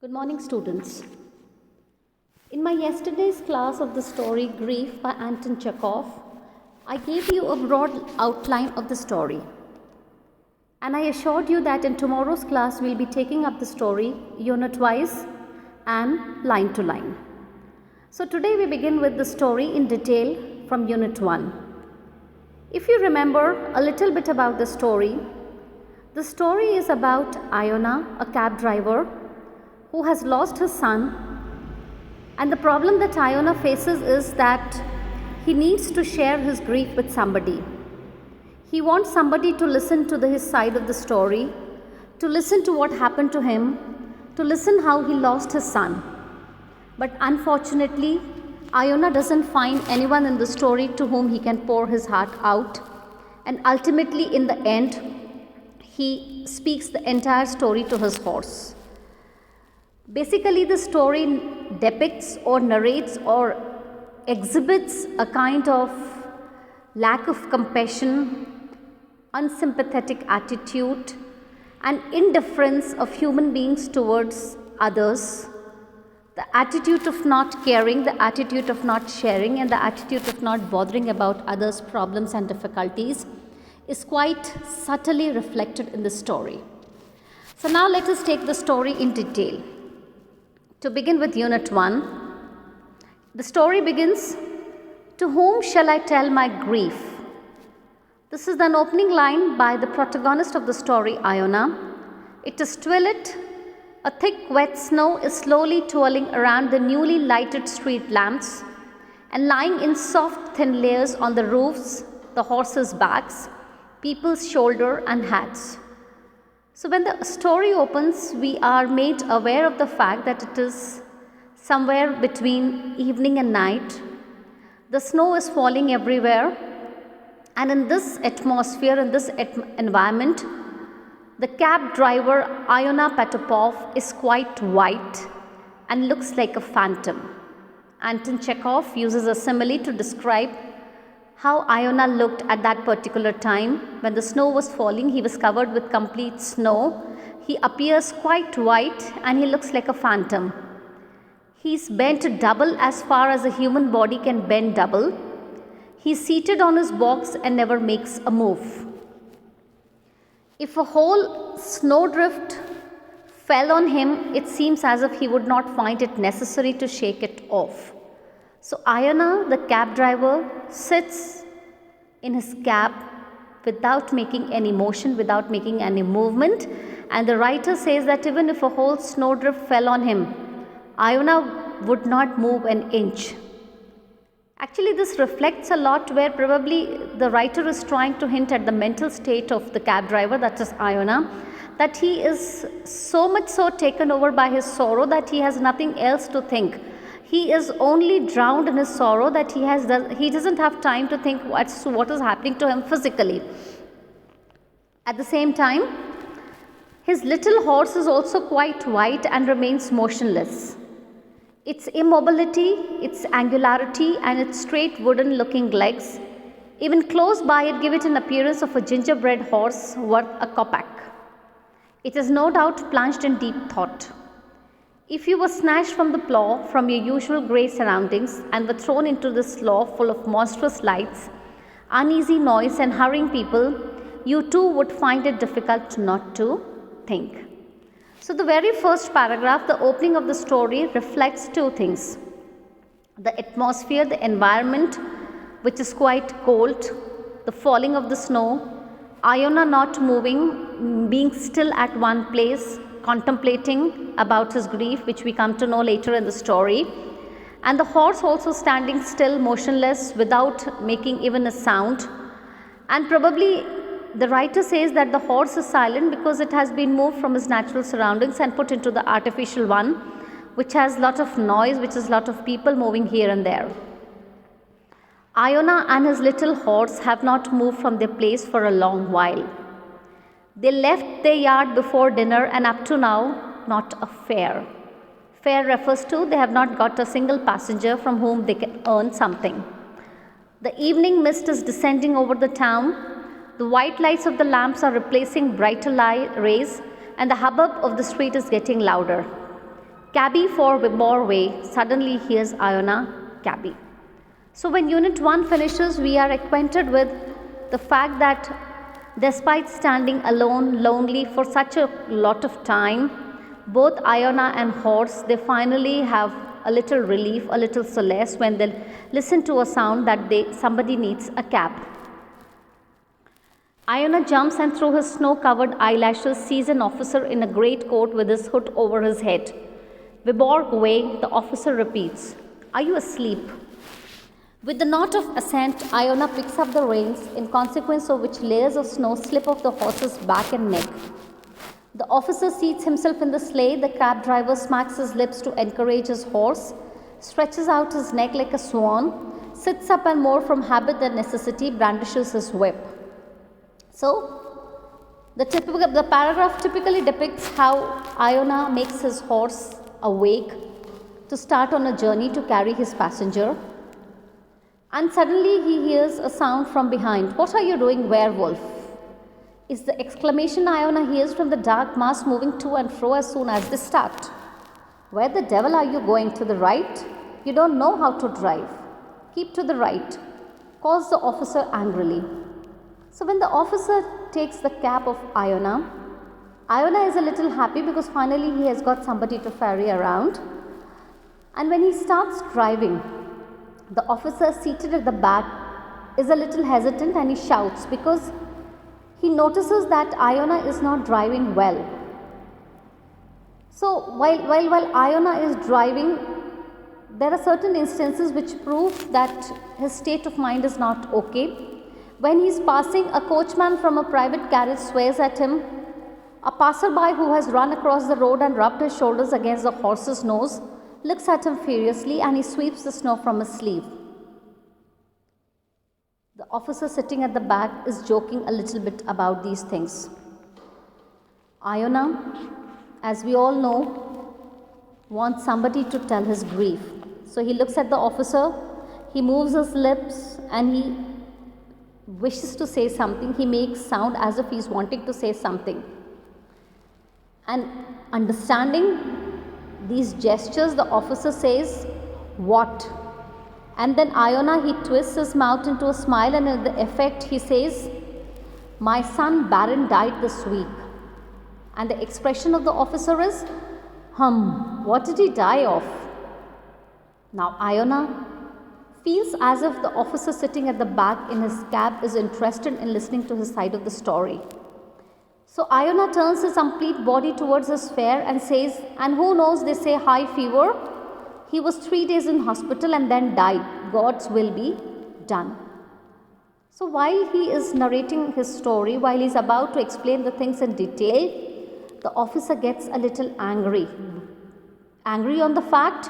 Good morning, students. In my yesterday's class of the story Grief by Anton Chekhov, I gave you a broad outline of the story. And I assured you that in tomorrow's class we'll be taking up the story unit wise and line to line. So today we begin with the story in detail from unit 1. If you remember a little bit about the story is about Iona, a cab driver who has lost his son, and the problem that Iona faces is that he needs to share his grief with somebody. He wants somebody to listen to his side of the story, to listen to what happened to him, to listen how he lost his son. But unfortunately, Iona doesn't find anyone in the story to whom he can pour his heart out, and ultimately in the end, he speaks the entire story to his horse. Basically, the story depicts or narrates or exhibits a kind of lack of compassion, unsympathetic attitude, and indifference of human beings towards others, the attitude of not caring, the attitude of not sharing, and the attitude of not bothering about others' problems and difficulties is quite subtly reflected in the story. So now let us take the story in detail. To begin with unit 1, the story begins, "To whom shall I tell my grief?" This is an opening line by the protagonist of the story, Iona. It is twilight. A thick wet snow is slowly twirling around the newly lighted street lamps and lying in soft thin layers on the roofs, the horses' backs, people's shoulders and hats. So when the story opens, we are made aware of the fact that it is somewhere between evening and night. The snow is falling everywhere, and in this atmosphere, in this environment, the cab driver Iona Petupov is quite white and looks like a phantom. Anton Chekhov uses a simile to describe how Iona looked at that particular time. When the snow was falling, he was covered with complete snow. He appears quite white and he looks like a phantom. He's bent double as far as a human body can bend double. He's seated on his box and never makes a move. If a whole snowdrift fell on him, it seems as if he would not find it necessary to shake it off. So Iona, the cab driver, sits in his cab without making any motion, without making any movement. And the writer says that even if a whole snowdrift fell on him, Iona would not move an inch. Actually, this reflects a lot where probably the writer is trying to hint at the mental state of the cab driver, that is Iona, that he is so much so taken over by his sorrow that he has nothing else to think. He is only drowned in his sorrow that he doesn't have time to think what is happening to him physically. At the same time, his little horse is also quite white and remains motionless. Its immobility, its angularity, and its straight wooden looking legs, even close by it, give it an appearance of a gingerbread horse worth a kopeck. It is no doubt plunged in deep thought. If you were snatched from the plough, from your usual grey surroundings, and were thrown into this slough full of monstrous lights, uneasy noise, and hurrying people, you too would find it difficult not to think. So the very first paragraph, the opening of the story, reflects two things. The atmosphere, the environment, which is quite cold, the falling of the snow, Iona not moving, being still at one place, contemplating about his grief, which we come to know later in the story, and the horse also standing still, motionless, without making even a sound. And probably the writer says that the horse is silent because it has been moved from its natural surroundings and put into the artificial one, which has lot of noise, which is lot of people moving here and there. Iona and his little horse have not moved from their place for a long while. They left their yard before dinner and up to now, not a fare. Fare refers to they have not got a single passenger from whom they can earn something. The evening mist is descending over the town. The white lights of the lamps are replacing brighter rays, and the hubbub of the street is getting louder. Cabby for Borway suddenly hears Iona cabby. So when Unit 1 finishes, we are acquainted with the fact that despite standing alone, lonely for such a lot of time, both Iona and Horse, they finally have a little relief, a little solace when they listen to a sound that somebody needs a cab. Iona jumps and through his snow-covered eyelashes sees an officer in a great coat with his hood over his head. Viborg way, the officer repeats, "Are you asleep?" With the nod of assent, Iona picks up the reins, in consequence of which layers of snow slip off the horse's back and neck. The officer seats himself in the sleigh, the cab driver smacks his lips to encourage his horse, stretches out his neck like a swan, sits up and more from habit than necessity brandishes his whip. So, the paragraph typically depicts how Iona makes his horse awake to start on a journey to carry his passenger. And suddenly he hears a sound from behind. "What are you doing, werewolf?" is the exclamation Iona hears from the dark mass moving to and fro as soon as they start. "Where the devil are you going? To the right? You don't know how to drive. Keep to the right," calls the officer angrily. So when the officer takes the cab of Iona, Iona is a little happy because finally he has got somebody to ferry around. And when he starts driving, the officer seated at the back is a little hesitant and he shouts because he notices that Iona is not driving well. So while Iona is driving, there are certain instances which prove that his state of mind is not okay. When he is passing, a coachman from a private carriage swears at him. A passerby who has run across the road and rubbed his shoulders against the horse's nose looks at him furiously and he sweeps the snow from his sleeve. The officer sitting at the back is joking a little bit about these things. Iona, as we all know, wants somebody to tell his grief. So he looks at the officer, he moves his lips and he wishes to say something. He makes sound as if he is wanting to say something. And understanding these gestures, the officer says, "What?" And then Iona, he twists his mouth into a smile and in the effect he says, "My son Baron died this week." And the expression of the officer is, "What did he die of?" Now Iona feels as if the officer sitting at the back in his cab is interested in listening to his side of the story. So Iona turns his complete body towards his fare and says, "And who knows, they say high fever. He was 3 days in hospital and then died. God's will be done." So while he is narrating his story, while he is about to explain the things in detail, the officer gets a little angry. Angry on the fact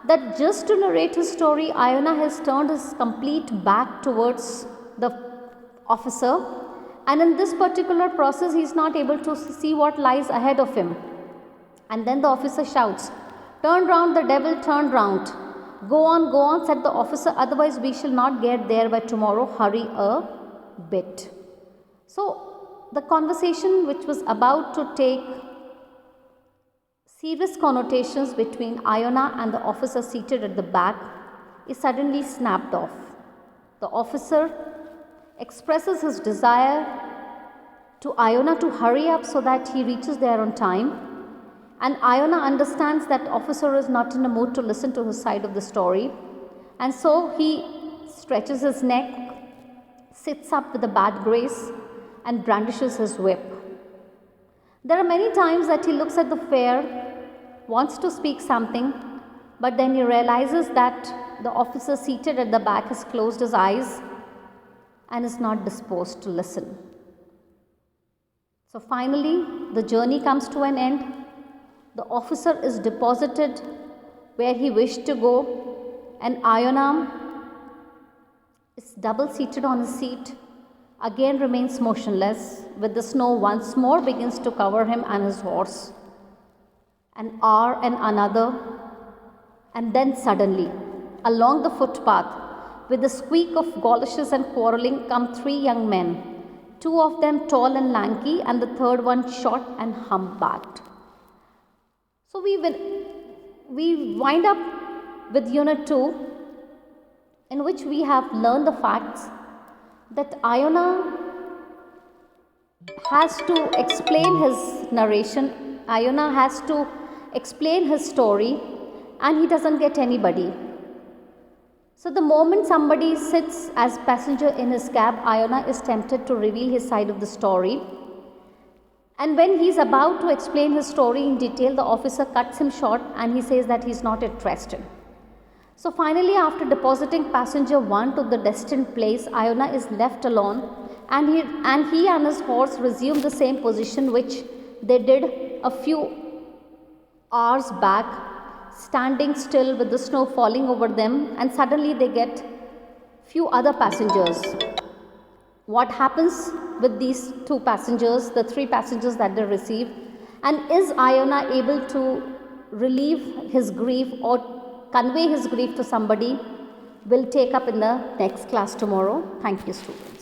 that just to narrate his story, Iona has turned his complete back towards the officer. And in this particular process, he is not able to see what lies ahead of him. And then the officer shouts, "Turn round, the devil, turn round." Go on, said the officer, "otherwise we shall not get there by tomorrow. Hurry a bit." So the conversation, which was about to take serious connotations between Iona and the officer seated at the back, is suddenly snapped off. The officer expresses his desire to Iona to hurry up so that he reaches there on time, and Iona understands that officer is not in a mood to listen to his side of the story, and so he stretches his neck, sits up with a bad grace and brandishes his whip. There are many times that he looks at the fare, wants to speak something, but then he realizes that the officer seated at the back has closed his eyes and is not disposed to listen. So finally, the journey comes to an end. The officer is deposited where he wished to go, and Iona is double seated on his seat, again remains motionless, with the snow once more begins to cover him and his horse. An hour and another, and then suddenly, along the footpath, with a squeak of goloshes and quarreling, come 3 young men, 2 of them tall and lanky, and the third one short and humpbacked. So we wind up with Unit 2, in which we have learned the facts that Iona has to explain his narration, Iona has to explain his story, and he doesn't get anybody. So the moment somebody sits as passenger in his cab, Iona is tempted to reveal his side of the story. And when he is about to explain his story in detail, the officer cuts him short and he says that he is not interested. So finally, after depositing passenger 1 to the destined place, Iona is left alone, and he and his horse resume the same position which they did a few hours back, standing still with the snow falling over them, and suddenly they get few other passengers. What happens with these 2 passengers, the 3 passengers that they receive, and is Iona able to relieve his grief or convey his grief to somebody? We'll take up in the next class tomorrow. Thank you, students.